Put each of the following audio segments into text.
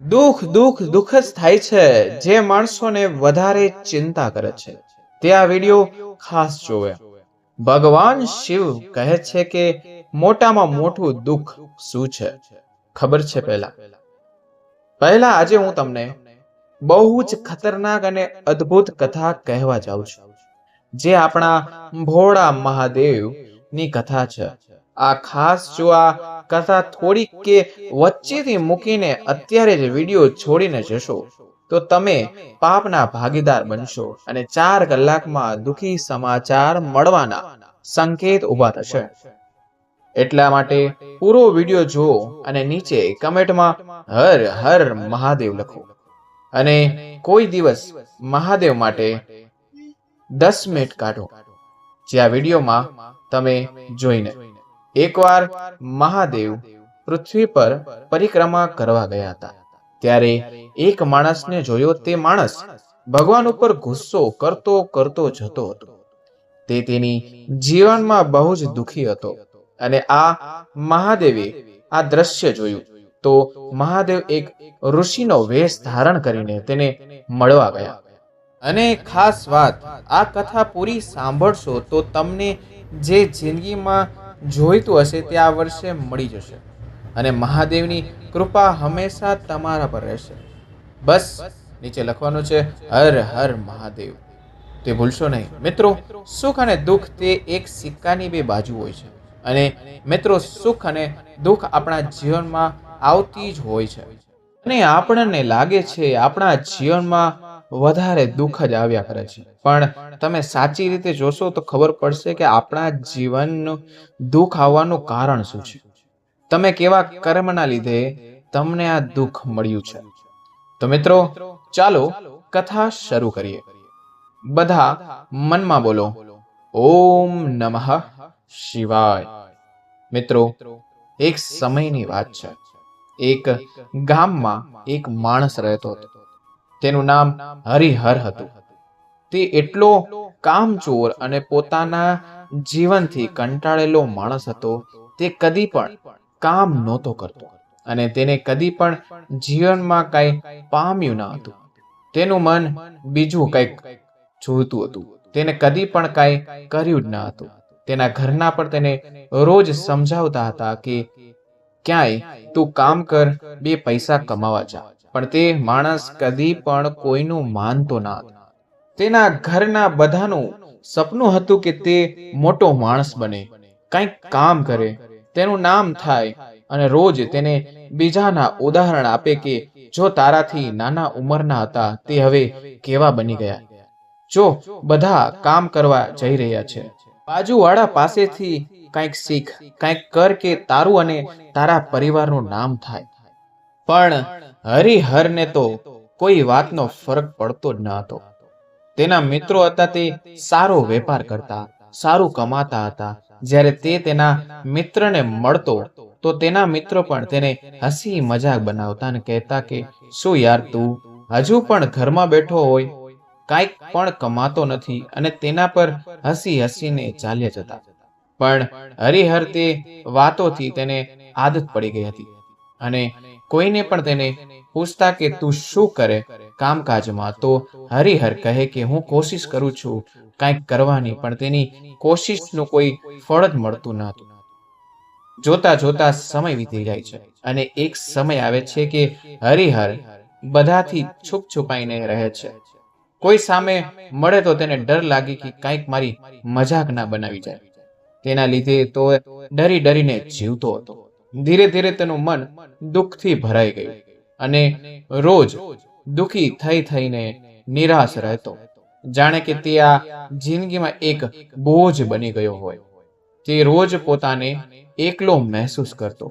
દુઃખ દુઃખ દુઃખ જ થાય છે જે માણસોને વધારે ચિંતા કરે છે તે આ વિડિયો ખાસ જોવે. ભગવાન શિવ કહે છે કે મોટામાં મોટું દુઃખ શું છે ખબર છે? પહેલા પહેલા આજે હું તમને બહુ જ ખતરનાક અને અદ્ભુત કથા કહેવા જાઉં છું, જે આપણા ભોળા મહાદેવની કથા છે. આ ખાસ જો આ કથા થોડીક કે વચ્ચેથી મૂકીને અત્યારે જ વિડીયો છોડીને જશો તો તમે પાપના ભાગીદાર બનશો અને 4 કલાકમાં દુઃખી સમાચાર મળવાના સંકેત ઊભા થશે. એટલા માટે પૂરો વિડીયો જુઓ અને નીચે કમેન્ટમાં હર હર મહાદેવ લખો અને કોઈ દિવસ મહાદેવ માટે 10 મિનિટ કાઢો. જે આ વિડીયોમાં તમે જોઈને એકવાર મહાદેવ પૃથ્વી પર પરિક્રમા કરવા ગયા હતા, ત્યારે એક માણસને જોયો. તે માણસ ભગવાન ઉપર ગુસ્સો કરતો કરતો જતો હતો. તે તેની જીવનમાં બહુ જ દુઃખી હતો અને આ મહાદેવે આ દ્રશ્ય જોયું તો મહાદેવ એક ઋષિનો વેશ ધારણ કરીને તેને મળવા ગયા. અને ખાસ વાત, આ કથા પૂરી સાંભળશો તો તમને જે જિંદગીમાં જોઈતું હશે તે આ વર્ષે મળી જશે અને મહાદેવની કૃપા હંમેશા તમારા પર રહેશે. બસ નીચે લખવાનું છે હર હર મહાદેવ, તે ભૂલશો નહીં. મિત્રો, સુખ અને દુઃખ તે એક સિક્કાની બે બાજુ હોય છે અને મિત્રો, સુખ અને દુઃખ આપણા જીવનમાં આવતી જ હોય છે અને આપણને લાગે છે આપણા જીવનમાં વધારે દુઃખ જ આવ્યા કરે છે, પણ તમે સાચી રીતે જોશો તો ખબર પડશે કે આપણા જીવનનું દુઃખ આવવાનું કારણ શું છે. તમે કેવા કર્મના લીધે તમને આ દુઃખ મળ્યું છે. તો મિત્રો, ચાલો કથા શરૂ કરીએ. બધા મનમાં બોલો ઓમ નમઃ શિવાય. મિત્રો, એક સમયની વાત છે. એક ગામમાં એક માણસ રહેતો હતો. તેનું નામ હરિહર હતું. તે એટલો કામચોર અને પોતાના જીવનથી કંટાળેલો માણસ હતો. તે કદી પણ કામ નહોતો કરતો અને તેને કદી પણ જીવનમાં કંઈ પામ્યું ન હતું. તેનું મન બીજું કંઈક જોતું હતું. તેને કદી પણ કંઈ કર્યું જ ન હતું. તેના ઘરના પણ તેને રોજ સમજાવતા હતા કે ક્યાંય તું કામ કર, 2 પૈસા કમાવા જા, પણ તે માણસ કદી પણ કોઈનું માનતો ન હતો. તેના ઘરના બધાનું સપનું હતું કે તે મોટો માણસ બને, કંઈક કામ કરે, તેનું નામ થાય અને રોજ તેને બીજાના ઉદાહરણ આપે કે જો તારાથી નાના ઉંમરના હતા તે હવે કેવા બની ગયા. જો બધા કામ કરવા જઈ રહ્યા છે, બાજુવાળા પાસેથી કંઈક શીખ, કંઈક કર કે તારું અને તારા પરિવારનું નામ થાય. પણ હરિહરને તો કોઈ વાતનો ફરક પડતો જ ન હતો. તેના મિત્રો હતા તે સારો વેપાર કરતા, સારું કમાતા હતા. જ્યારે તે તેના મિત્રને મળતો તો તેના મિત્રો પણ તેને હસી મજાક બનાવતા અને કહેતા કે શું યાર, તું હજુ પણ ઘરમાં બેઠો હોય, કાંઈક પણ કમાતો નથી, અને તેના પર હસી હસીને ચાલ્યા જતા. પણ હરિહર તે વાતોથી તેને આદત પડી ગઈ હતી અને કોઈને પણ તેને પૂછતા કે તું શું કરે કામકાજમાં, તો હરિહર કહે કે હું કોશિશ કરું છું કંઈક કરવાની, પણ તેની કોશિશનું કોઈ ફળ જ મળતું ન હતું. જોતા જોતા સમય વીતી જાય છે અને એક સમય આવે છે કે હરિહર બધાથી છુપ છુપાઈને રહે છે. કોઈ સામે મળે તો તેને ડર લાગે કે કંઈક મારી મજાક ના બનાવી જાય. તેના લીધે તો ડરી ડરીને જીવતો હતો. ધીરે ધીરે તેનું મન દુઃખથી ભરાઈ ગયું અને રોજ દુઃખી થઈ થઈને નિરાશ રહેતો, જાણે કે તે આ જિંદગીમાં એક બોજ બની ગયો હોય. તે રોજ પોતાને એકલો મહેસૂસ કરતો.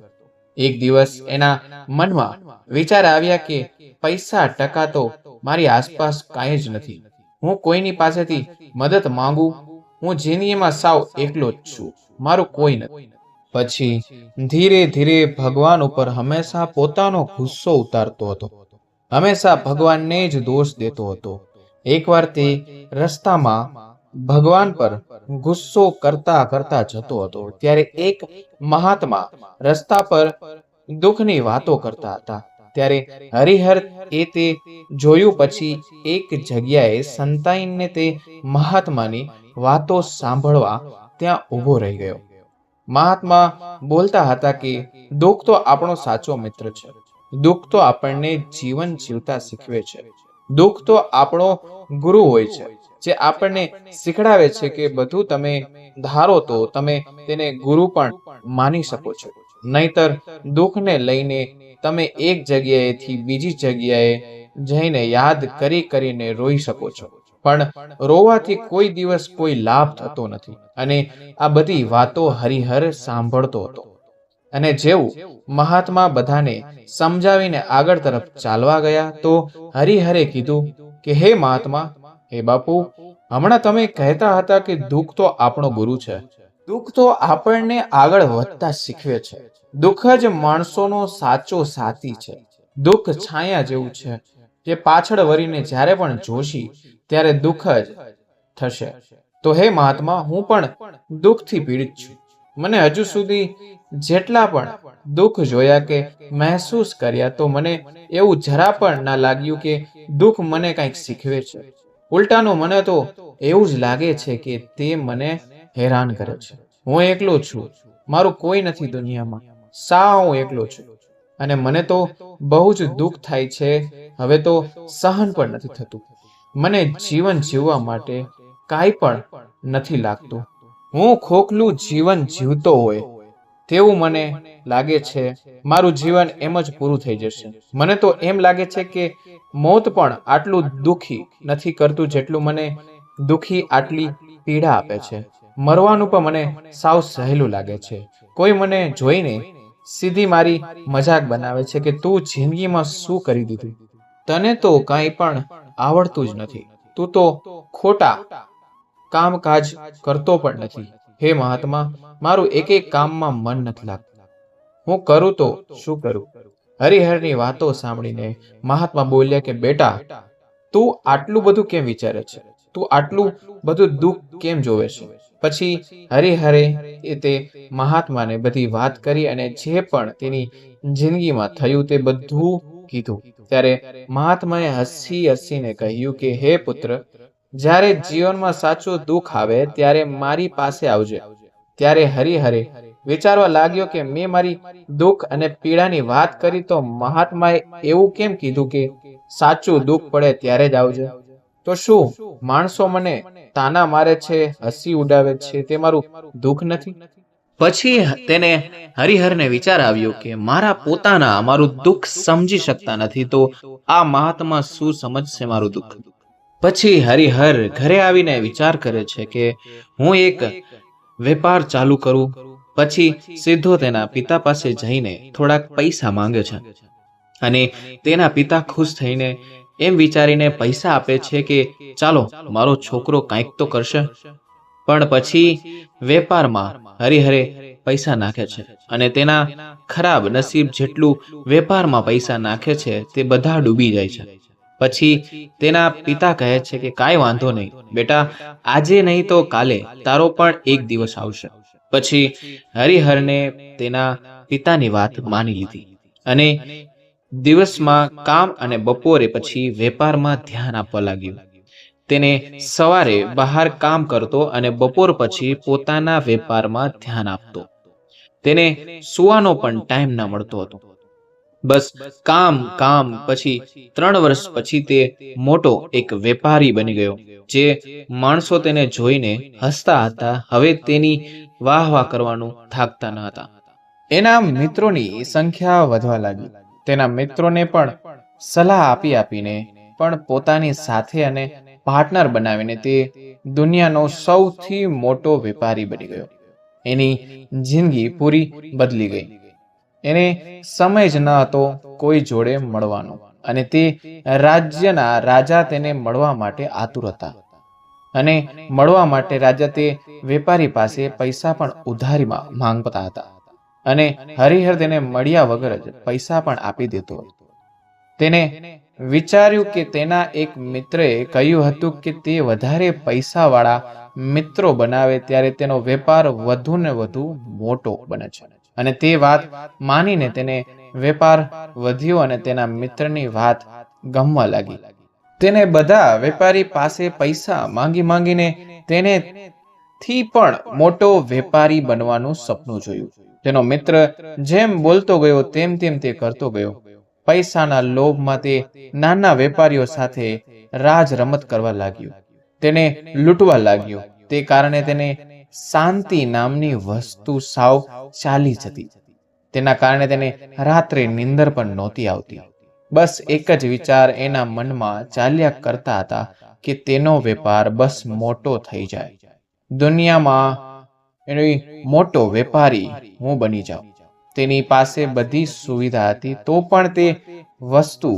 એક દિવસ એના મનમાં વિચાર આવ્યા કે પૈસા ટકા તો મારી આસપાસ કાંઈ જ નથી. હું કોઈની પાસેથી મદદ માંગુ, હું જિંદગીમાં સાવ એકલો જ છું, મારું કોઈ નથી. પછી ધીરે ધીરે ભગવાન ઉપર હંમેશા પોતાનો ગુસ્સો ઉતારતો હતો, હંમેશા ભગવાનને જ દોષ દેતો હતો. એકવાર તે રસ્તામાં ભગવાન પર ગુસ્સો કરતા કરતા જતો હતો, ત્યારે એક મહાત્મા રસ્તા પર દુઃખની વાતો કરતા હતા. ત્યારે હરિહર તે જોયું પછી એક જગ્યાએ સંતાઈને તે મહાત્માની વાતો સાંભળવા ત્યાં ઊભો રહી ગયો. મહાત્મા બોલતા હતા કે દુઃખ તો આપણો સાચો મિત્ર છે. દુઃખ તો આપણને જીવન જીવતા શીખવે છે. દુઃખ તો આપણો ગુરુ હોય છે, જે આપણને શીખડાવે છે કે બધું તમે ધારો તો તમે તેને ગુરુ પણ માની શકો છો. નહીતર દુઃખને લઈને તમે એક જગ્યાએથી બીજી જગ્યાએ જઈને યાદ કરીને રોઈ શકો છો, પણ રોવાથી કોઈ દિવસ કોઈ લાભ થતો નથી. અને આ બધી વાતો હરિહર સાંભળતો હતો. અને જેવું મહાત્મા બધાને સમજાવીને આગળ તરફ ચાલવા ગયા તો હરિહરે કીધું કે હે મહાત્મા, હે બાપુ, હમણાં તમે કહેતા હતા કે દુઃખ તો આપણો ગુરુ છે. દુઃખ તો આપણને આગળ વધતા શીખવે છે. દુઃખ જ માણસોનો સાચો સાથી છે. દુઃખ છાયા જેવું છે, જે પાછળ વળીને જ્યારે પણ જોશી ત્યારે દુઃખ જ થશે. તો હે મહાત્મા, હું પણ દુઃખથી પીડિત છું. મને હજુ સુધી જેટલા પણ દુઃખ જોયા કે મહેસૂસ કર્યા તો મને એવું જરા પણ ના લાગ્યું કે દુઃખ મને કંઈક શીખવે છે. ઉલટાનું મને તો એવું જ લાગે છે કે તે મને હેરાન કરે છે. હું એકલો છું, મારું કોઈ નથી દુનિયામાં, સાવ એકલો છું. અને મને તો બહુ જ દુઃખ થાય છે. હવે તો સહન પણ નથી થતું. મને જીવન જીવવા માટે કાંઈ પણ નથી લાગતું. હું ખોખલું જીવન જીવતો હોય તેવું મને લાગે છે. મારું જીવન એમ જ પૂરું થઈ જશે. મને તો એમ લાગે છે કે મોત પણ આટલું દુઃખી નથી કરતું જેટલું મને દુઃખી આટલી પીડા આપે છે. મરવાનું પણ મને સાવ સહેલું લાગે છે. કોઈ મને જોઈને સીધી મારી મજાક બનાવે છે કે તું જિંદગીમાં શું કરી દીધું? તને તો કાંઈ પણ આવડતું જ નથી. તું તો ખોટા કામકાજ કરતો પણ નથી. હે મહાત્મા, મારું એક કામમાં મન નથી લાગતું. હું કરું તો શું કરું? હરિહરની વાતો સાંભળીને મહાત્મા બોલ્યા કે બેટા, તું આટલું બધું કેમ વિચારે છે? તું આટલું બધું દુઃખ કેમ જોવે છે? પછી હરિહરે તે મહાત્માને બધી વાત કરી અને જે પણ તેની જિંદગીમાં થયું તે બધું કીધું. ત્યારે મહાત્માએ હસીને કહ્યું કે હે પુત્ર, જ્યારે જીવનમાં સાચું દુઃખ આવે ત્યારે મારી પાસે આવજે. ત્યારે હરિહરે વિચારવા લાગ્યો કે મેં મારી દુઃખ અને પીડાની વાત કરી તો મહાત્માએ એવું કેમ કીધું કે સાચું દુઃખ પડે ત્યારે જ આવજે? તો શું માણસો મને તાના મારે છે, હસી ઉડાવે છે, તે મારું દુઃખ નથી? પછી તેને હરિહરને વિચાર આવ્યો કે મારા પોતાના મારું દુઃખ સમજી શકતા નથી તો આ મહાત્મા શું સમજશે મારું દુઃખ? પછી હરિહર ઘરે આવીને વિચાર કરે છે કે હું એક વેપાર ચાલુ કરું. પછી સીધો તેના પિતા પાસે જઈને થોડાક પૈસા માંગે છે અને તેના પિતા ખુશ થઈને એમ વિચારીને પૈસા આપે છે કે ચાલો મારો છોકરો કંઈક તો કરશે. પણ પછી વેપારમાં હરિહરે પૈસા નાખે છે અને તેના ખરાબ નસીબ જેટલું વેપારમાં પૈસા નાખે છે તે બધા ડૂબી જાય છે. પછી તેના પિતા કહે છે કે કાંઈ વાંધો નહીં બેટા, આજે નહીં તો કાલે તારો પણ એક દિવસ આવશે. પછી હરિહરને તેના પિતાની વાત માની લીધી અને દિવસમાં કામ અને બપોરે પછી વેપારમાં ધ્યાન આપવા લાગ્યું. તેને સવારે બહાર કામ કરતો અને બપોર પછી પોતાના વેપારમાં ધ્યાન આપતો. તેને સુવાનો પણ ટાઈમ ના મળતો હતો. બસ કામ કામ. પછી 3 વર્ષ પછી તે મોટો એક વેપારી બની ગયો. જે માણસો તેને જોઈને હસતા હતા, હવે તેની વાહ કરવાનું થાકતા ન હતા. એના મિત્રોની સંખ્યા વધવા લાગી. તેના મિત્રોને પણ સલાહ આપીને પણ પોતાની સાથે અને પાર્ટનર બનાવીને તે દુનિયાનો સૌથી મોટો વેપારી બની ગયો. એની જિંદગી પૂરી બદલી ગઈ. એને સમય જ ન હતો કોઈ જોડે મળવાનો અને તે રાજ્યના રાજા તેને મળવા માટે આતુર હતા. અને મળવા માટે રાજા તે વેપારી પાસે પૈસા પણ ઉધારીમાં માંગતા હતા અને હરિહર તેને મળ્યા વગર જ પૈસા પણ આપી દેતો હતો. તેને વિચાર્યું કે તેના એક મિત્રએ કહ્યું હતું કે તે વધારે પૈસાવાળા મિત્રો બનાવે ત્યારે તેનો વેપાર વધુ ને વધુ મોટો બને છે. અને તે વાત માનીને તેને વેપાર વધ્યો અને તેના મિત્રની વાત ગમવા લાગી. તેને બધા વેપારી પાસે પૈસા માંગીને તેને થી પણ મોટો વેપારી બનવાનું સપનું જોયું. તેનો મિત્ર જેમ બોલતો ગયો તેમ તે કરતો ગયો. પૈસાના લોભમાં તે નાના વેપારીઓ સાથે રાજ રમત કરવા લાગ્યો. તેને લૂંટવા લાગ્યો. તે કારણે તેને શાંતિ નામની વસ્તુ સાવ ચાલી જતી. તેના કારણે તેને રાત્રે નીંદર પણ નહોતી આવતી. બસ એક જ વિચાર એના મનમાં ચાલ્યા કરતા હતા કે તેનો વેપાર બસ મોટો થઈ જાય. દુનિયામાં એનો મોટો વેપારી હું બની જાઉં. તેની પાસે બધી સુવિધા હતી તો પણ તે વસ્તુ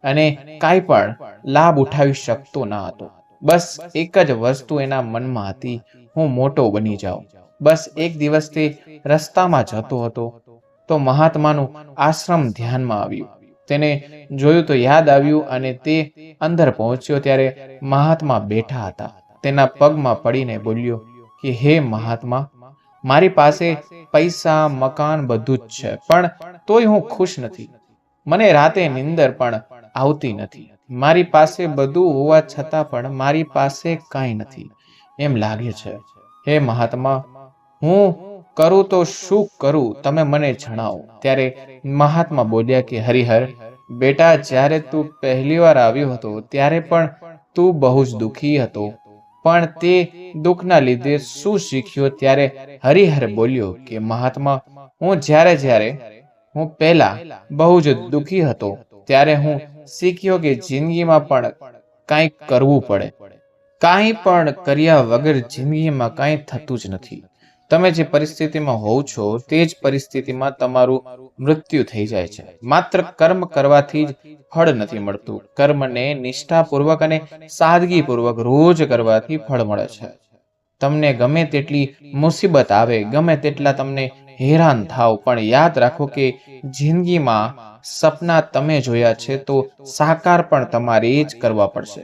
અને કાંઈ પણ લાભ ઉઠાવી શકતો ન હતો. બસ એક જ વસ્તુ એના મનમાં હતી, હું મોટો બની જાઉં. બસ એક દિવસ તે રસ્તામાં જતો હતો તો મહાત્માનું આશ્રમ ધ્યાનમાં આવ્યું. તેને જોયું તો યાદ આવ્યું અને તે અંદર પહોંચ્યો ત્યારે મહાત્મા બેઠા હતા. તેના પગમાં પડીને બોલ્યો કે હે મહાત્મા, મારી પાસે પૈસા મકાન બધું જ છે, પણ તોય હું ખુશ નથી. મને રાતે નીંદર પણ આવતી નથી. મારી પાસે બધું હોવા છતાં પણ મારી પાસે કાંઈ નથી એમ લાગે છે. હે મહાત્મા, હું કરું તો શું કરું, તમે મને જણાવો. ત્યારે મહાત્મા બોલ્યા કે હરિહર બેટા, જ્યારે તું પહેલી વાર આવ્યો હતો ત્યારે પણ તું બહુ જ દુઃખી હતો, પણ તે દુઃખના લીધે શું શીખ્યો? ત્યારે હરિહર બોલ્યો કે મહાત્મા, જ્યારે હું પહેલા બહુ જ દુઃખી હતો ત્યારે હું શીખ્યો કે જિંદગીમાં પણ કાંઈક કરવું પડે. કાંઈ પણ કર્યા વગર જિંદગીમાં કાંઈ થતું જ નથી. તમે જે પરિસ્થિતિમાં હોવ છો તે જ પરિસ્થિતિમાં તમારું મૃત્યુ થઈ જાય છે. માત્ર કર્મ કરવાથી જ ફળ નથી મળતું. કર્મને નિષ્ઠાપૂર્વક અને સાદગીપૂર્વક રોજ કરવાથી ફળ મળે છે. તમને ગમે તેટલી મુસીબત આવે, ગમે તેટલા તમને હેરાન થાવ, પણ યાદ રાખો કે જિંદગીમાં સપના તમે જોયા છે તો સાકાર પણ તમારે જ કરવા પડશે.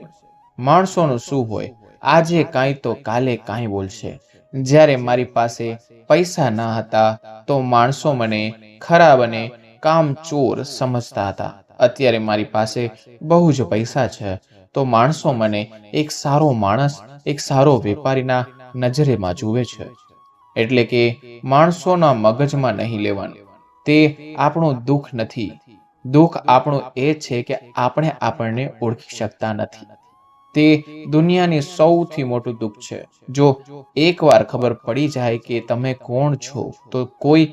માણસોનું શું હોય, આજે કાંઈ તો કાલે કાંઈ બોલશે. જ્યારે મારી પાસે પૈસા ન હતા તો માણસો મને ખરાબ અને કામચોર સમજતા હતા. અત્યારે મારી પાસે બહુ જ પૈસા છે તો માણસો મને એક સારો માણસ, એક સારો વેપારીના નજરેમાં જુએ છે. એટલે કે માણસોના મગજમાં નહીં લેવાનું. તે આપણું દુઃખ નથી. દુઃખ આપણું એ છે કે આપણે આપણને ઓળખી શકતા નથી. તે દુનિયાની સૌથી મોટું દુઃખ છે. જો એકવાર ખબર પડી જાય કે તમે કોણ છો તો કોઈ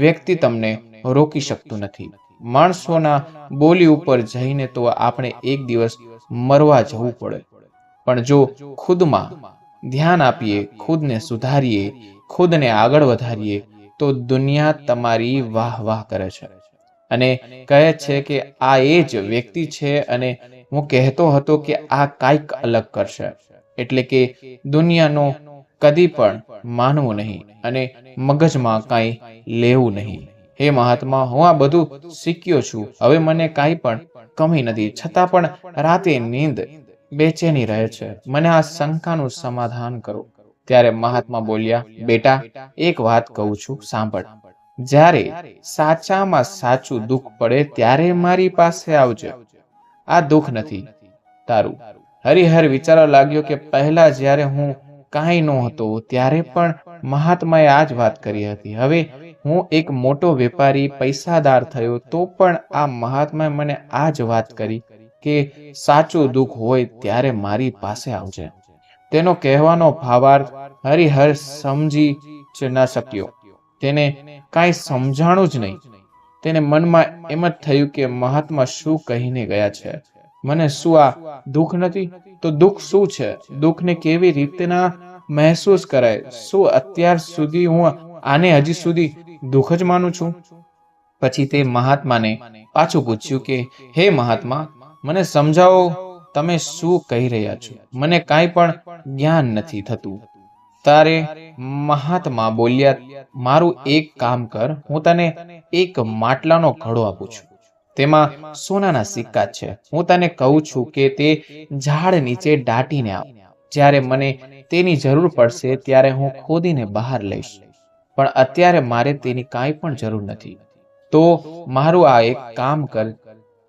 વ્યક્તિ તમને રોકી શકતું નથી. માણસોના બોલી ઉપર જઈને તો આપણે એક દિવસ મરવા જવું પડે, પણ જો ખુદમાં ધ્યાન આપીએ, ખુદને સુધારીએ, ખુદને આગળ વધારીએ તો દુનિયા તમારી વાહ વાહ કરે છે અને કહે છે કે આ એ જ વ્યક્તિ છે અને હું કહેતો હતો કે આ કાંઈક અલગ કરશે. એટલે કે દુનિયાનો કદી પણ માનવું નહીં અને મગજમાં કાંઈ લેવું નહીં. હે મહાત્મા, હું આ બધું શીખ્યો છું. હવે મને કાંઈ પણ કમી નથી, છતાં પણ રાતે નીંદ બેચેની રહે છે. મને આ શંકાનું સમાધાન કરો. ત્યારે મહાત્મા બોલ્યા, બેટા, એક વાત કહું છું, સાંભળ. જ્યારે સાચામાં સાચું દુઃખ પડે ત્યારે મારી પાસે આવજે. આ દુઃખ નથી તારું. હરિહર વિચારવા લાગ્યો કે પહેલા જ્યારે હું કાંઈ નહોતો ત્યારે પણ મહાત્માએ આ જ વાત કરી હતી. હવે હું એક મોટો વેપારી, પૈસાદાર થયો તો પણ આ મહાત્માએ મને આ જ વાત કરી કે સાચું દુઃખ હોય ત્યારે મારી પાસે આવજે. તેનો કહેવાનો ભાવાર્થ હરિહર સમજી જ ન શક્યો. તેને કાંઈ સમજાણું જ નહીં. તેને મનમાં એમ જ થયું કે મહાત્મા શું કહીને ગયા છે. મને શું આ દુઃખ નથી? તો દુઃખ શું છે? દુઃખને કેવી રીતના મહેસૂસ કરાય? શું અત્યાર સુધી હું આને હજી સુધી દુઃખ જ માનું છું? પછી તે મહાત્માને પાછું પૂછ્યું કે હે મહાત્મા, મને સમજાવો, તમે શું કહી રહ્યા છો? મને કાંઈ પણ જ્ઞાન નથી થતું. તારે મહાત્મા બોલ્યા, મારું એક કામ કર, હું તને એક માટલાનો ઘડો આપું છું. તેમાં સોનાના સિક્કા છે. હું તને કહું છું કે તે ઝાડ નીચે દાટીને આવ. જ્યારે મને તેની જરૂર પડશે ત્યારે હું ખોદીને બહાર લઈશ, પણ અત્યારે મારે તેની કાંઈ પણ જરૂર નથી. તો મારું આ એક કામ કર,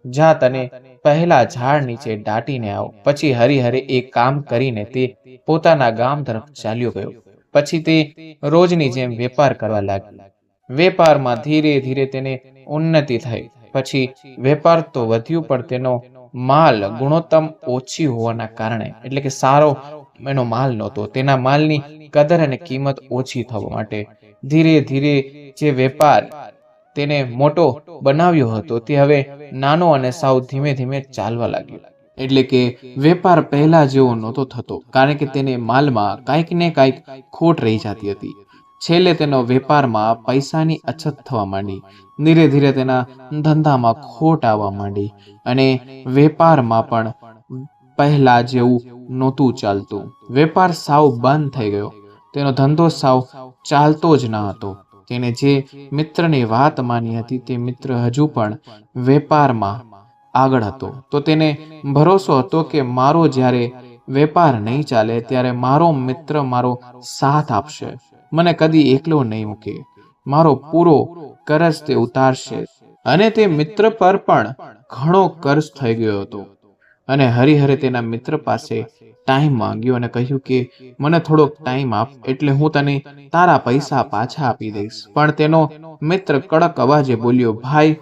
જા તને પહેલા ઝાડ નીચે દાટીને આવ. પછી હરિહરે એ કામ કરીને તે પોતાના ગામ તરફ ચાલ્યો ગયો. પછી તે રોજની જેમ વેપાર કરવા લાગ્યો. વેપારમાં ધીરે ધીરે તેને ઉન્નતિ થઈ. પછી વેપાર તો વધ્યું, પણ તેનો માલ ગુણોત્તમ ઓછી હોવાના કારણે, એટલે કે સારો એનો માલ નહોતો, તેના માલની કદર અને કિંમત ઓછી થવા માટે ધીરે ધીરે જે વેપાર તેને મોટો બનાવ્યો હતો તે હવે નાનો અને સાવ ધીમે ધીમે ચાલવા લાગ્યો. એટલે કે વેપાર પહેલા જેવો નહોતો થતો, કારણ કે તેને માલમાં કાંઈક ને કાંઈક ખોટ રહી જતી હતી. છેલ્લે તેનો વેપારમાં પૈસાની અછત થવા માંડી. ધીરે ધીરે તેના ધંધામાં ખોટ આવવા માંડી અને વેપારમાં પણ પહેલા જેવું નહોતું ચાલતું. વેપાર સાવ બંધ થઈ ગયો. તેનો ધંધો સાવ ચાલતો જ ન હતો. તેને જે મિત્રની વાત માની હતી તે મિત્ર હજુ પણ વેપારમાં આગળ હતો. તો તેને ભરોસો હતો કે મારો જ્યારે વેપાર નહીં ચાલે ત્યારે મારો મિત્ર મારો સાથ આપશે, મને કદી એકલો નહીં મૂકે, મારો પૂરો કર્જ તે ઉતારશે. અને તે મિત્ર પર પણ ઘણો કર્જ થઈ ગયો હતો. અને હરિહરે તેના મિત્ર પાસે ટાઈમ માંગ્યો અને કહ્યું કે મને થોડોક ટાઈમ આપ, એટલે હું તને તારા પૈસા પાછા આપી દઈશ. પણ તેનો મિત્ર કડક અવાજે બોલ્યો, ભાઈ,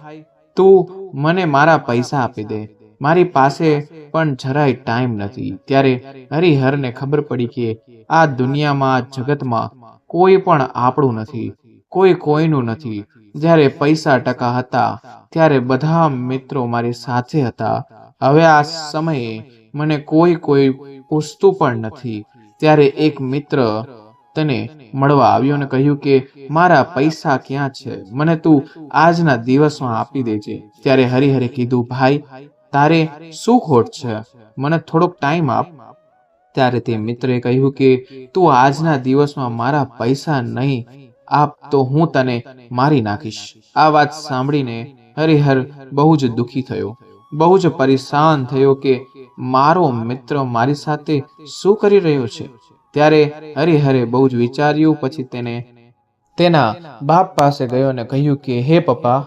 તું મને મારા પૈસા આપી દે, મારી પાસે પણ જરાય ટાઈમ નથી. ત્યારે હરિહરને ખબર પડી કે આ દુનિયામાં, જગતમાં કોઈ પણ આપણું નથી, કોઈ કોઈનું નથી. જ્યારે પૈસા ટકા હતા ત્યારે બધા મિત્રો મારી સાથે હતા. હવે આ સમયે મને કોઈ પૂછતું પણ નથી. ત્યારે એક મિત્ર તને મળવા આવ્યો અને કહ્યું કે મારા પૈસા ક્યાં છે, મને તું આજના દિવસમાં આપી દેજે. ત્યારે હરિહરે કીધું, ભાઈ, તારે શું ખોટ છે, મને થોડોક ટાઈમ આપ. ત્યારે તે મિત્રએ કહ્યું કે તું આજના દિવસમાં મારા પૈસા નહીં આપ તો હું તને મારી નાખીશ. આ વાત સાંભળીને હરિહર બહુ જ દુઃખી થયો, બહુ જ પરેશાન થયો કે મારો મિત્ર મારી સાથે શું કરી રહ્યો છે. ત્યારે હરિહરે બહુ જ વિચાર્યું. પછી તેને તેના બાપ પાસે ગયો અને કહ્યું કે હે પપ્પા,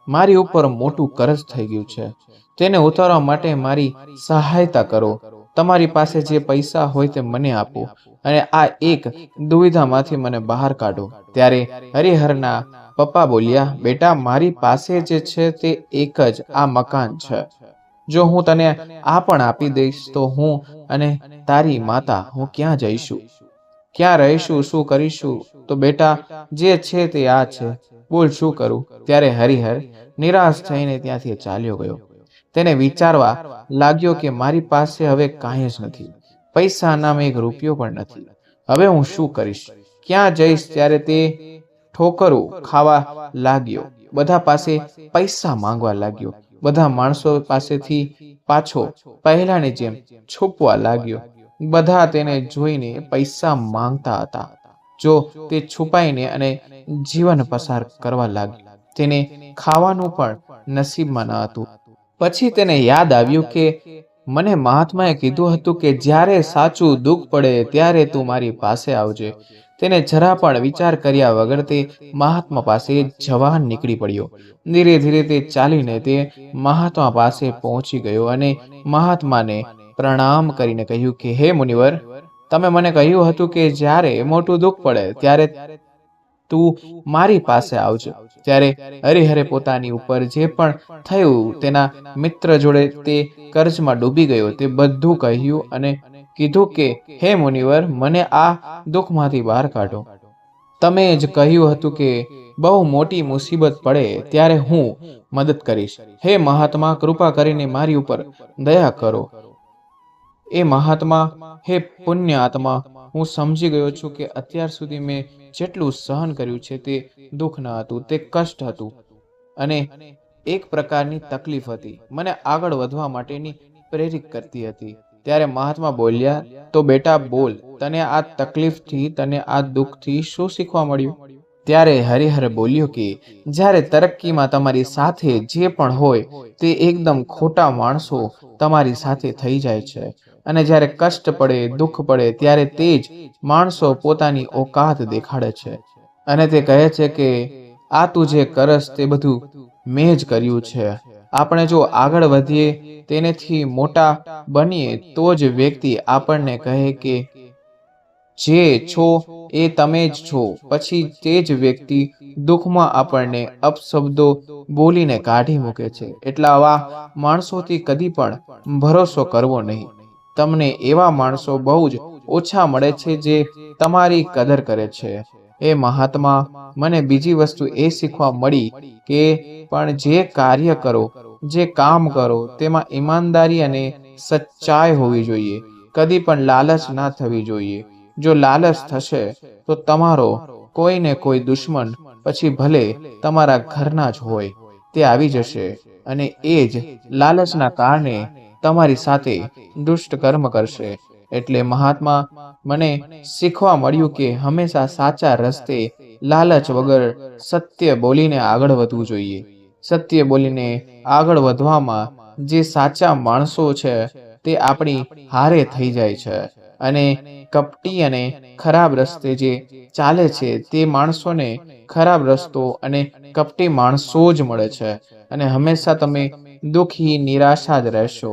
મારી ઉપર મોટું કર્જ થઈ ગયું છે, તેને ઉતારવા માટે મારી સહાયતા કરો. તમારી પાસે જે પૈસા હોય તે મને આપો અને આ એક દુવિધામાંથી મને બહાર કાઢો. ત્યારે હરિહરના પપ્પા બોલ્યા, બેટા, મારી પાસે જે છે તે એક જ આ મકાન છે. જો હું તને આ પણ આપી દઈશ તો હું અને તારી માતા હું ક્યાં જઈશું, ક્યાં રહીશું, શું કરીશું? તો બેટા, જે છે તે આ છે, બોલ શું કરું? ત્યારે હરિહર નિરાશ થઈને ત્યાંથી ચાલ્યો ગયો. તેને વિચારવા લાગ્યો કે મારી પાસે હવે કાંઈ જ નથી, પૈસા નામે એક રૂપિયો પણ નથી. હવે હું શું કરીશ, ક્યાં જઈશ? ત્યારે તે ઠોકરો ખાવા લાગ્યો, બધા પાસે પૈસા માંગવા લાગ્યો, બધા માણસો પાસેથી પાછો પહેલાની જેમ છુપવા લાગ્યો. બધા તેને જોઈને પૈસા માંગતા હતા. જો તે છુપાઈને અને જીવન પસાર કરવા લાગ્યો. તેને ખાવાનું પણ નસીબમાં ન હતું. પછી તેને યાદ આવ્યું કે મને મહાત્માએ કીધું હતું કે જ્યારે સાચું દુઃખ પડે ત્યારે તું મારી પાસે આવજે. તેને જરા પણ વિચાર કર્યા વગર તે મહાત્મા પાસે જવા નીકળી પડ્યો. ધીરે ધીરે તે ચાલીને તે મહાત્મા પાસે પહોંચી ગયો અને મહાત્માને પ્રણામ કરીને કહ્યું કે હે મુનિવર, તમે મને કહ્યું હતું કે જ્યારે મોટું દુઃખ પડે ત્યારે તું મારી પાસે આવજો. ત્યારે હરિહરે પોતાની ઉપર જે પણ થયું તેના મિત્ર જોડે તે કર્જમાં ડૂબી ગયો તે બધું કહ્યું અને કીધું કે હે મુનિવર, મને આ દુઃખમાંથી બહાર કાઢો. તમે જ કહ્યું હતું કે બહુ મોટી મુસીબત પડે ત્યારે હું મદદ કરીશ. હે મહાત્મા, કૃપા કરીને મારી ઉપર દયા કરો. એ મહાત્મા, હે પુણ્ય આત્મા, હું સમજી ગયો છું કે અત્યાર સુધી મેં જેટલું સહન કર્યું છે તે દુઃખ ન હતું, તે કષ્ટ હતું અને એક પ્રકારની તકલીફ હતી, મને આગળ વધવા માટેની પ્રેરિત કરતી હતી. ત્યારે મહાત્મા બોલ્યા, તો બેટા બોલ, તને આ તકલીફથી, તને આ દુઃખથી શું શીખવા મળ્યું? ત્યારે હરિહર બોલ્યો કે જ્યારે તરક્કીમાં તમારી સાથે જે પણ હોય તે એકદમ ખોટા માણસો તમારી સાથે થઈ જાય છે અને જ્યારે કષ્ટ પડે, દુઃખ પડે ત્યારે તે જ માણસો પોતાની ઓકાત દેખાડે છે અને તે કહે છે કે આ તું જે કરસ તે બધું મેં જ કર્યું છે. આપણે જો આગળ વધીએ, તેનેથી મોટા બનીએ, તો જ વ્યક્તિ આપણને કહે કે જે છો એ તમે જ છો. પછી તે જ વ્યક્તિ દુઃખમાં આપણને અપશબ્દો બોલીને કાઢી મૂકે છે. એટલા આવા માણસોથી કદી પણ ભરોસો કરવો નહીં. તમને એવા માણસો બહુ જ ઓછા મળે છે જે તમારી કદર કરે છે. એ મહાત્મા, મને બીજી વસ્તુ એ શીખવા મળી કે પણ જે કાર્ય કરો, જે કામ કરો, તેમાં ઈમાનદારી અને સચ્ચાઈ હોવી જોઈએ. કદી પણ લાલચ ના થવી જોઈએ. જો લાલચ થશે તો તમારો કોઈને કોઈ દુશ્મન, પછી ભલે તમારા ઘરના જ હોય, તે આવી જશે અને એ જ લાલચના કારણે તમારી સાથે દુષ્ટ કર્મ કરશે. એટલે મહાત્મા, મને શીખવા મળ્યું કે હંમેશા સાચા રસ્તે લાલચ વગર સત્ય બોલીને આગળ વધવું જોઈએ. સત્ય બોલીને આગળ વધવામાં જે સાચા માણસો છે તે આપણી હારે થઈ જાય છે. અને કપટી અને ખરાબ રસ્તે જે ચાલે છે તે માણસોને ખરાબ રસ્તો અને કપટી માણસો જ મળે છે. અને હંમેશા તમે દુઃખી, નિરાશા જ રહેશો.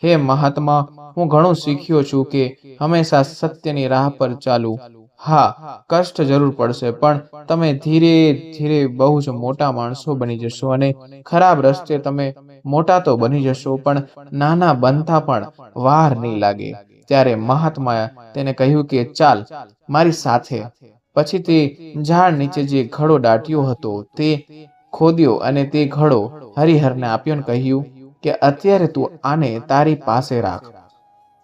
હે મહાત્મા, હું ઘણું શીખ્યો છું કે હંમેશા સત્યની રાહ પર ચાલુ. હા, કષ્ટ જરૂર પડશે, પણ તમે ધીરે ધીરે બહુ જ મોટા માણસો બની જશો. અને ખરાબ રસ્તે તમે મોટા તો બની જશો, પણ નાના બનતા પણ વાર નહીં લાગે. ત્યારે મહાત્માએ તેને કહ્યું કે ચાલ મારી સાથે. પછી તે ઝાડ નીચે જે ઘડો દાટ્યો હતો તે ખોદ્યો અને તે ઘડો હરિહરને આપ્યો ને કહ્યું કે અત્યારે તું આને તારી પાસે રાખ.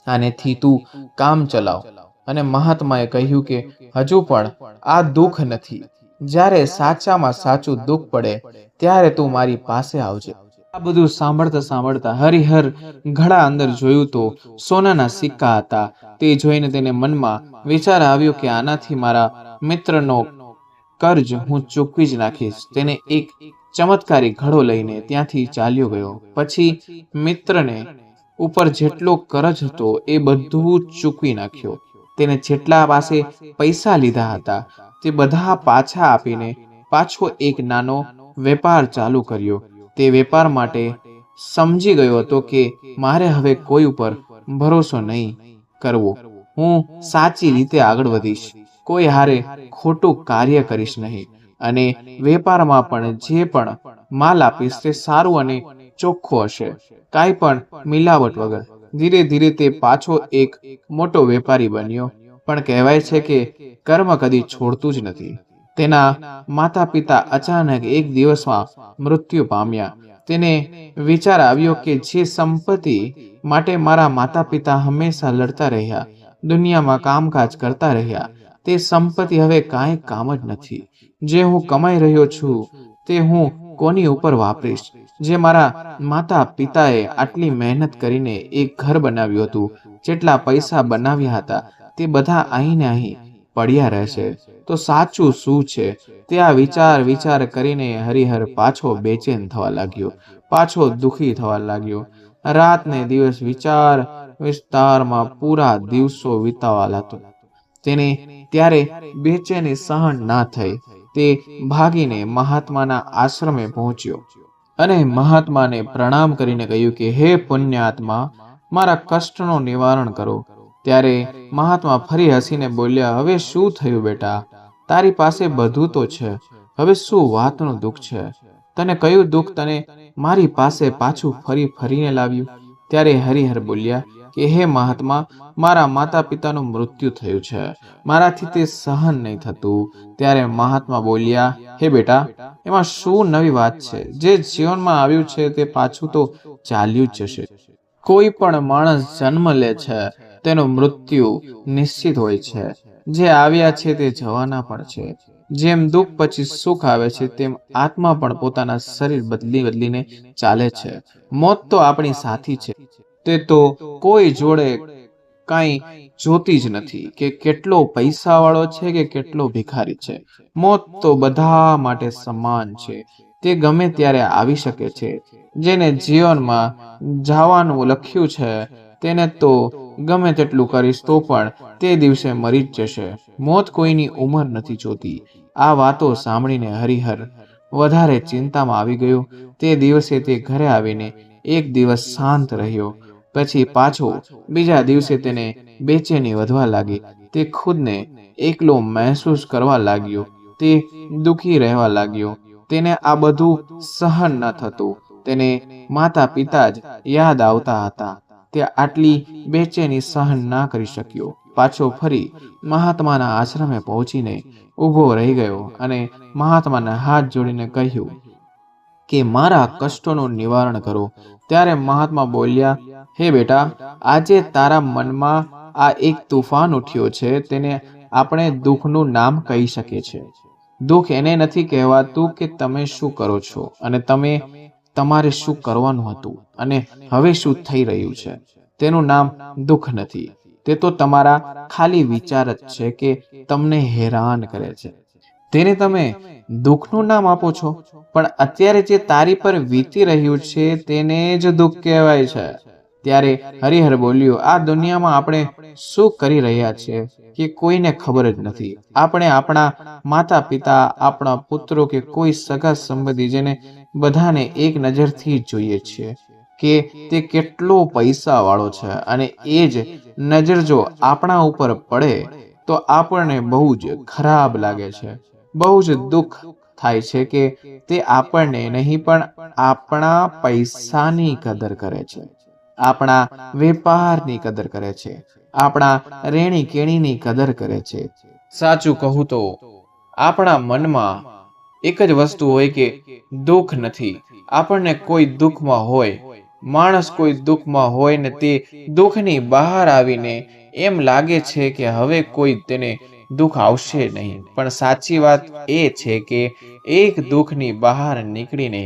આનેથી તું કામ ચલાવ. અને મહાત્માએ કહ્યું કે હજુ પણ આ દુઃખ નથી. જ્યારે સાચામાં સાચું દુઃખ પડે ત્યારે તું મારી પાસે આવજે. આ બધું સાંભળતા સાંભળતા હરિહર ઘડા અંદર જોયું તો સોનાના સિક્કા હતા. તે જોઈને તેને મનમાં વિચાર આવ્યો કે આનાથી મારા મિત્રનો કર્જ હું ચૂકવી જ નાખીશ. તેને એક ચમત્કારી ઘડો લઈને ત્યાંથી ચાલ્યો ગયો. પછી મિત્રને ઉપર જેટલો કરજ હતો એ બધું ચૂકવી નાખ્યો. તેને જેટલા પાસે પૈસા લીધા હતા તે બધા પાછા આપીને પાછો એક નાનો વેપાર ચાલુ કર્યો. તે વેપાર માટે સમજી ગયો હતો કે મારે હવે કોઈ ઉપર ભરોસો નહીં કરવો. હું સાચી રીતે આગળ વધીશ, કોઈ હારે ખોટું કાર્ય કરીશ નહીં, અને વેપારમાં પણ જે પણ માલ આપીશ તે સારું અને ચોખ્ખું હશે, કાંઈ પણ મિલાવટ વગર. ધીરે ધીરે તે પાછો એક મોટો વેપારી બન્યો. પણ કહેવાય છે કે કર્મ કદી છોડતું જ નથી. તેના માતા પિતા અચાનક એક દિવસમાં મૃત્યુ પામ્યા. તેને વિચાર આવ્યો કે જે સંપત્તિ માટે મારા માતા પિતા હંમેશા લડતા રહ્યા, દુનિયામાં કામકાજ કરતા રહ્યા, તે સંપત્તિ હવે કાંઈ કામ જ નથી. જે હું કમાઈ રહ્યો છું તે હું કોની ઉપર વાપરીશ? જે મારા માતા પિતાએ આટલી મહેનત કરીને એક ઘર બનાવ્યું હતું, જેટલા પૈસા બનાવ્યા હતા, તે બધા અહીં ને અહીં પડ્યા રહેશે તો સાચું શું છે? તે આ વિચાર કરીને હરિહર પાછો બેચેન થવા લાગ્યો, પાછો દુઃખી થવા લાગ્યો. રાત ને દિવસ વિચાર વિસ્તારમાં પૂરા દિવસો વિતાવા લાગ્યો. તેને ત્યારે બેચેની સહન ના થઈ. તે ભાગીને મહાત્માના આશ્રમે પહોંચ્યો અને મહાત્માને પ્રણામ કરીને કહ્યું કે હે પુણ્યાત્મા, મારા કષ્ટનું નિવારણ કરો. ત્યારે મહાત્મા ફરી હસીને બોલ્યા, હવે શું થયું બેટા? તારી પાસે બધું તો છે, હવે શું વાતનું દુઃખ છે? તને કયું દુઃખ તને મારી પાસે પાછું ફરીને લાવ્યું? ત્યારે હરિહર બોલ્યા કે હે મહાત્મા, મારા માતા પિતાનું મૃત્યુ થયું છે, મારાથી તે સહન નહીં થતું. ત્યારે મહાત્મા બોલ્યા, હે બેટા, એમાં શું નવી વાત છે? જે જીવનમાં આવ્યું છે તે પાછું તો ચાલ્યું જ જશે. કોઈ પણ માણસ જન્મ લે છે, તેનું મૃત્યુ નિશ્ચિત હોય છે. જે આવ્યા છે તે જવાના પણ છે. જેમ દુઃખ પછી સુખ આવે છે, તેમ આત્મા પણ પોતાના શરીર બદલીને ચાલે છે. મોત તો આપણી સાથી છે. તે તો કોઈ જોડે કાંઈ જોતી જ નથી કે કેટલો પૈસાવાળો છે કે કેટલો ભિખારી છે. મોત તો બધા માટે સમાન છે. તે ગમે ત્યારે આવી શકે છે. જેને જીવનમાં જવાનું લખ્યું છે તેને તો ગમે તેટલું કરીશ તો પણ તે દિવસે મરી જ જશે. મોત કોઈની ઉંમર નથી જોતી. આ વાતો સાંભળીને હરિહર વધારે ચિંતામાં આવી ગયો. તે દિવસે તે ઘરે આવીને એક દિવસ શાંત રહ્યો. પછી પાછો બીજા દિવસે તેને બેચેની વધવા લાગી. તે ખુદને એકલો મહેસૂસ કરવા લાગ્યો. તે દુઃખી રહેવા લાગ્યો. તેને આ બધું સહન ન થતું. તેને માતા પિતા જ યાદ આવતા હતા. તે આટલી બેચેની સહન ના કરી શક્યો. પાછો ફરી મહાત્માના આશ્રમે પહોંચીને ઊભો રહી ગયો અને મહાત્માને હાથ જોડીને કહ્યું કે મારા કષ્ટોનું નિવારણ કરો. ત્યારે મહાત્મા બોલ્યા, હે બેટા, આજે તારા મનમાં આ એક તૂફાન ઉઠ્યો છે. તેને આપણે દુઃખનું નામ કહી શકીએ છીએ. દુઃખ એને નથી કહેવાતું કે તમે શું કરો છો અને તમારે શું કરવાનું હતું અને હવે શું થઈ રહ્યું છે. તેનું નામ દુઃખ નથી. તે તો તમારા ખાલી વિચાર જ છે કે તમને હેરાન કરે છે. તેને તમે દુઃખનું નામ આપો છો, પણ અત્યારે જે તારી પર વીતી રહ્યું છે તેને જ દુઃખ કહેવાય છે. ત્યારે હરિહર બોલ્યો, આ દુનિયામાં આપણે શું કરી રહ્યા છીએ કે કોઈને ખબર જ નથી. આપણે આપણા માતા પિતા, આપણા પુત્રો કે કોઈ સગા સંબંધી જેને બધાને એક નજરથી જોઈએ છીએ કે તે કેટલો પૈસા વાળો છે, અને એ જ નજર જો આપણા ઉપર પડે તો આપણને બહુ જ ખરાબ લાગે છે. બહુ જ દુઃખ થાય છે કે તે આપણને નહીં પણ આપણા પૈસાની કદર કરે છે, આપણા વેપારની કદર કરે છે, આપણા રેણી કેણીની કદર કરે છે. સાચું કહું તો આપણા મનમાં એક જ વસ્તુ હોય કે દુઃખ નથી. આપણને કોઈ દુઃખમાં હોય, માણસ કોઈ દુઃખમાં હોય ને તે દુઃખની બહાર આવીને એમ લાગે છે કે હવે કોઈ તેને દુઃખ આવશે નહીં. પણ સાચી વાત એ છે કે એક દુઃખની બહાર નીકળીને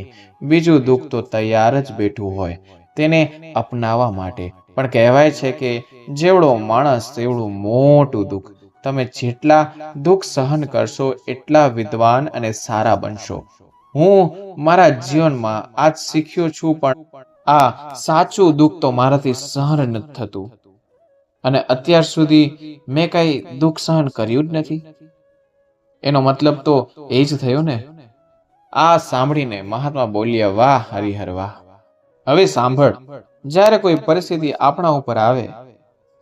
બીજું દુઃખ તો તૈયાર જ બેઠું હોય તેને અપનાવવા માટે. પણ કહેવાય છે કે જેવડો માણસ તેવડું મોટું દુઃખ. તમે જેટલા દુઃખ સહન કરશો એટલા વિદ્વાન અને સારા બનશો. હું મારા જીવનમાં આજ શીખ્યો છું, પણ આ સાચું દુઃખ તો મારાથી સહન નથી થતું અને અત્યાર સુધી મેં કઈ દુઃખ સહન કર્યું જ નથી. એનો મતલબ તો એ જ થયો ને. આ સાંભળીને મહાત્મા બોલ્યા, વાહ હરિહર વાહ. હવે સાંભળ, જ્યારે કોઈ પરિસ્થિતિ આપણા ઉપર આવે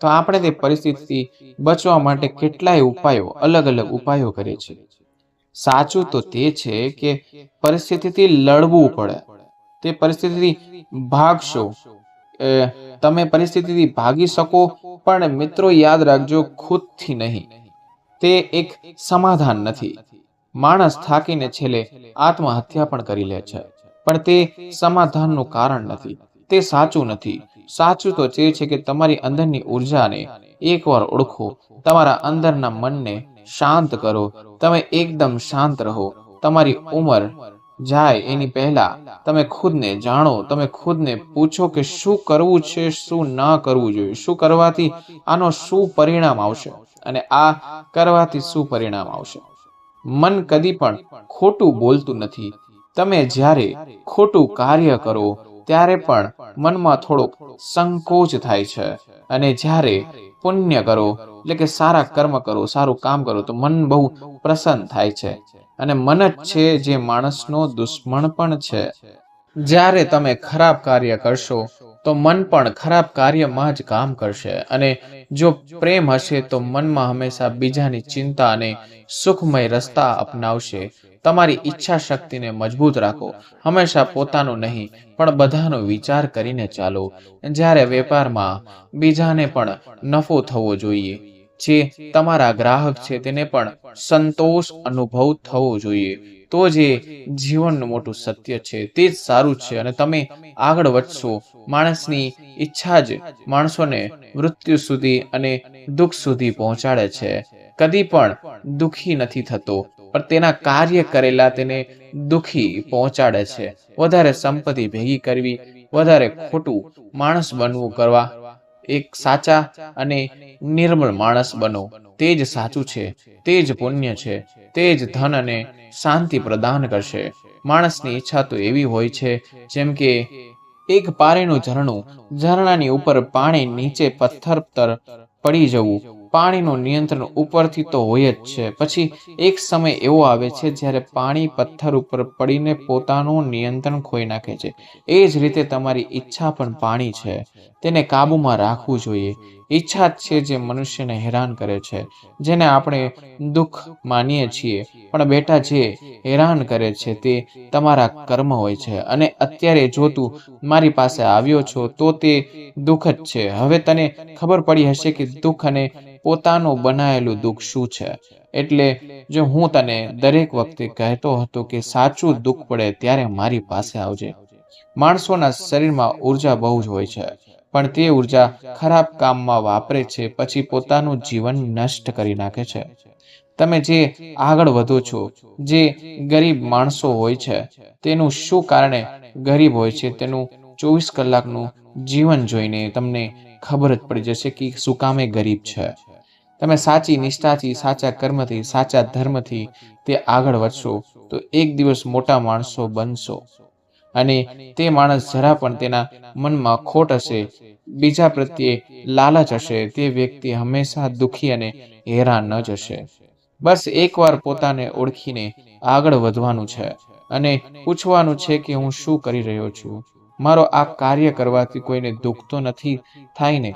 તો આપણે તે પરિસ્થિતિથી બચવા માટે કેટલાય ઉપાયો, અલગ અલગ ઉપાયો કરીએ છીએ. સાચું તો તે છે કે પરિસ્થિતિથી લડવું પડે. તે પરિસ્થિતિથી ભાગશો. તમે પરિસ્થિતિથી ભાગી શકો, પણ મિત્રો યાદ રાખજો, ખુદથી નહીં. તે એક સમાધાન નથી. માણસ થાકીને છેલ્લે આત્મહત્યા પણ કરી લે છે, પણ તે સમાધાનનું કારણ નથી. તે સાચું નથી. સાચું તો તે છે કે તમારી અંદરની ઉર્જાને એકવાર ઓળખો, તમારા અંદરના મનને શાંત કરો. તમે એકદમ શાંત રહો. તમારી ઉંમર જાય એની પહેલા તમે ખુદને જાણો. તમે ખુદને પૂછો કે શું કરવું છે, શું ના કરવું જોઈએ, શું કરવાથી આનો શું પરિણામ આવશે અને આ કરવાથી શું પરિણામ આવશે. મન કદી પણ ખોટું બોલતું નથી. તમે જ્યારે ખોટું કાર્ય કરો ત્યારે પણ મનમાં થોડોક સંકોચ થાય છે, અને જ્યારે પુણ્ય કરો એટલે કે સારા કર્મ કરો, સારું કામ કરો તો મન બહુ પ્રસન્ન થાય છે. અને મન જ છે જે માણસનો દુશ્મન પણ છે. જ્યારે તમે ખરાબ કાર્ય કરશો તો મન પણ ખરાબ કાર્યમાં જ કામ કરશે, અને જો પ્રેમ હશે તો મનમાં હંમેશા બીજાની ચિંતા અને સુખમય રસ્તા અપનાવશે. તમારી ઈચ્છા શક્તિને મજબૂત રાખો. હંમેશા પોતાનું નહીં પણ બધાનો વિચાર કરીને ચાલો. જ્યારે વેપારમાં બીજાને પણ નફો થવો જોઈએ, જે તમારા ગ્રાહક છે તેને પણ સંતોષ અનુભવ થવો જોઈએ. તો જે જીવનનું મોટું સત્ય છે, તે જ સારું છે અને તમે આગળ વધશો. માણસની ઈચ્છા જ માણસોને મૃત્યુ સુધી અને દુઃખ સુધી પહોંચાડે છે. કદી પણ દુઃખી નથી થતો, પણ તેના કાર્ય કરેલા તેને દુઃખી પહોંચાડે છે. વધારે સંપત્તિ ભેગી કરવી, વધારે ખોટું માણસ બનવું કરવા, એક સાચા અને નિર્મળ માણસ બનો. તે જ સાચું છે, તે જ પુણ્ય છે, તે જ ધન અને શાંતિ પ્રદાન કરશે. માણસની ઈચ્છા તો એવી હોય છે જેમ કે એક પાણીનું ઝરણું, ઝરણાની ઉપર પાણી નીચે પથ્થર પર પડી જવું, પાણીનું નિયંત્રણ ઉપરથી તો હોય જ છે, પછી એક સમય એવો આવે છે જ્યારે પાણી પથ્થર ઉપર પડીને પોતાનું નિયંત્રણ ખોઈ નાખે છે. એ જ રીતે તમારી ઈચ્છા પણ પાણી છે, તેને કાબૂમાં રાખવું જોઈએ. ઈચ્છા જ છે જે મનુષ્યને હેરાન કરે છે, જેને આપણે દુઃખ માનીએ છીએ. પણ બેટા, જે હેરાન કરે છે તે તમારા કર્મ હોય છે. અને અત્યારે જો તું મારી પાસે આવ્યો છો તો તે દુઃખ જ છે. હવે તને ખબર પડી હશે કે દુઃખ અને પોતાનું બનાવેલું દુઃખ શું છે. એટલે જો હું તને દરેક વખતે કહેતો હતો કે સાચું દુઃખ પડે ત્યારે મારી પાસે આવજે. માણસોના શરીરમાં ઉર્જા બહુ જ હોય છે, પણ તે ઉર્જા ખરાબ કામમાં વાપરે છે, પછી પોતાનું જીવન નષ્ટ કરી નાખે છે. તમે જે આગળ વધો છો, જે ગરીબ માણસો હોય છે, તેનું શું કારણે ગરીબ હોય છે તેનું 24 કલાકનું જીવન જોઈને તમને ખબર જ પડી જશે કે શું કામે ગરીબ છે. તમે સાચી નિષ્ઠાથી, સાચા કર્મથી, સાચા ધર્મથી તે આગળ વધશો તો એક દિવસ મોટા માણસો બનશો. અને તે માણસ જરા પણ તેના મનમાં ખોટ હશે, બીજા પ્રત્યે લાલચ હશે, તે વ્યક્તિ હંમેશા દુઃખી અને હેરાન જ હશે. બસ એકવાર પોતાને ઓળખીને આગળ વધવાનું છે અને પૂછવાનું છે કે હું શું કરી રહ્યો છું. મારો આ કાર્ય કરવાથી કોઈને દુઃખ તો નથી થાય ને?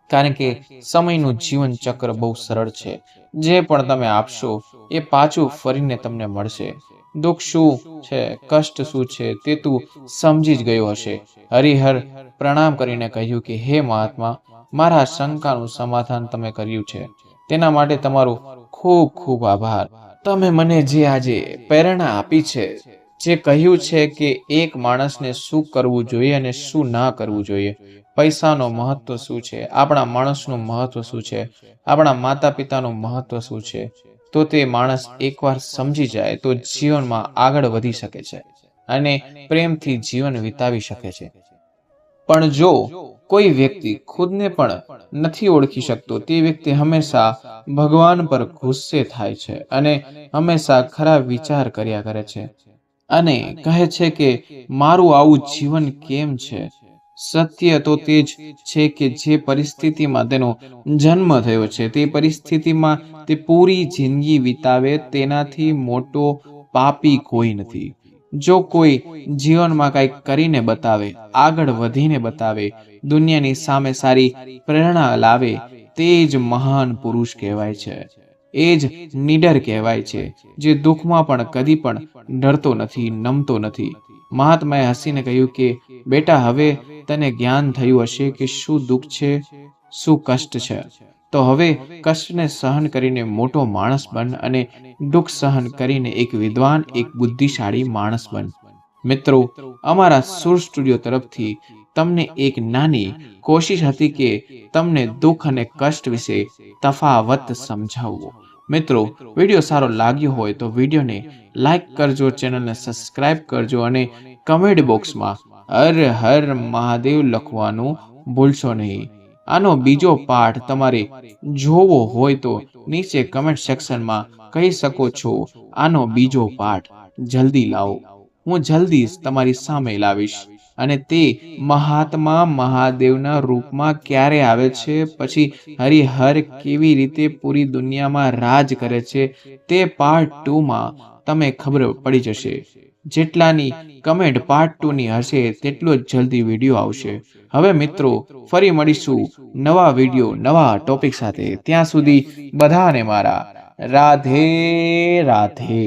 કારણ કે સમયનું જીવન ચક્ર બહુ સરળ છે. જે પણ તમે આપશો એ પાછું ફરીને તમને મળશે. દુઃખ શું છે, કષ્ટ શું છે તે તું સમજી જ ગયો હશે. હરિહર પ્રણામ કરીને કહ્યું કે હે મહાત્મા, મારા શંકાનું સમાધાન તમે કર્યું છે, તેના માટે તમારો ખૂબ ખૂબ આભાર. તમે મને જે આજે પ્રેરણા આપી છે, જે કહ્યું છે કે એક માણસને શું કરવું જોઈએ અને શું ના કરવું જોઈએ, પૈસાનો મહત્વ શું છે, આપણા માણસનું મહત્વ શું છે, આપણા માતા પિતાનું મહત્વ શું છે, તો તે માણસ એકવાર સમજી જાય તો જીવનમાં આગળ વધી શકે છે અને પ્રેમથી જીવન વિતાવી શકે છે. પણ જો કોઈ વ્યક્તિ ખુદને પણ નથી ઓળખી શકતો, તે વ્યક્તિ હંમેશા ભગવાન પર ગુસ્સે થાય છે અને હંમેશા ખરાબ વિચાર કર્યા કરે છે અને કહે છે કે મારું આવું જીવન કેમ છે. સત્ય તો તે જ છે કે જે પરિસ્થિતિમાં તેનો જન્મ થયો છે, તે પરિસ્થિતિમાં તે પૂરી જિંદગી વિતાવે તેનાથી મોટો પાપી કોઈ નથી. જો કોઈ જીવનમાં કંઈક કરીને બતાવે, આગળ વધીને બતાવે, દુનિયાની સામે સારી પ્રેરણા લાવે, તે જ મહાન પુરુષ કહેવાય છે. એ જ નીડર કહેવાય છે, જે દુઃખમાં પણ કદી પણ ડરતો નથી, નમતો નથી. મહાત્માએ હસીને કહ્યું કે બેટા, હવે તને જ્ઞાન થયું હશે કે શું દુઃખ છે, શું કષ્ટ છે. તો હવે કષ્ટને સહન કરીને મોટો માણસ બન અને દુઃખ સહન કરીને એક વિદ્વાન, એક બુદ્ધિશાળી માણસ બન. મિત્રો, અમારા સુર સ્ટુડિયો તરફથી તમને એક નાની કોશિશ હતી કે તમને દુઃખ અને કષ્ટ વિશે તફાવત સમજાવવો. મિત્રો, વિડીયો સારો લાગ્યો હોય તો વિડીયોને લાઈક કરજો, ચેનલને સબસ્ક્રાઇબ કરજો અને કમેન્ટ બોક્સમાં હર હર મહાદેવ લખવાનું ભૂલશો નહીં. આનો બીજો પાઠ તમારે જોવો હોય તો નીચે કમેન્ટ સેક્શનમાં કહી શકો છો. આનો બીજો પાઠ જલ્દી લાવો, હું જલ્દી જ તમારી સામે લાવીશ. અને તે મહાત્મા મહાદેવના રૂપમાં ક્યારે આવે છે, પછી હરિહર કેવી રીતે પૂરી દુનિયામાં રાજ કરે છે, તે પાર્ટ 2માં તમે ખબર પડી જશે. જેટલાની કમેન્ટ પાર્ટ 2ની હશે તેટલો જ જલ્દી વિડીયો આવશે. હવે મિત્રો, ફરી મળીશું નવા વિડીયો, નવા ટોપિક સાથે. ત્યાં સુધી બધાને મારા રાધે રાધે.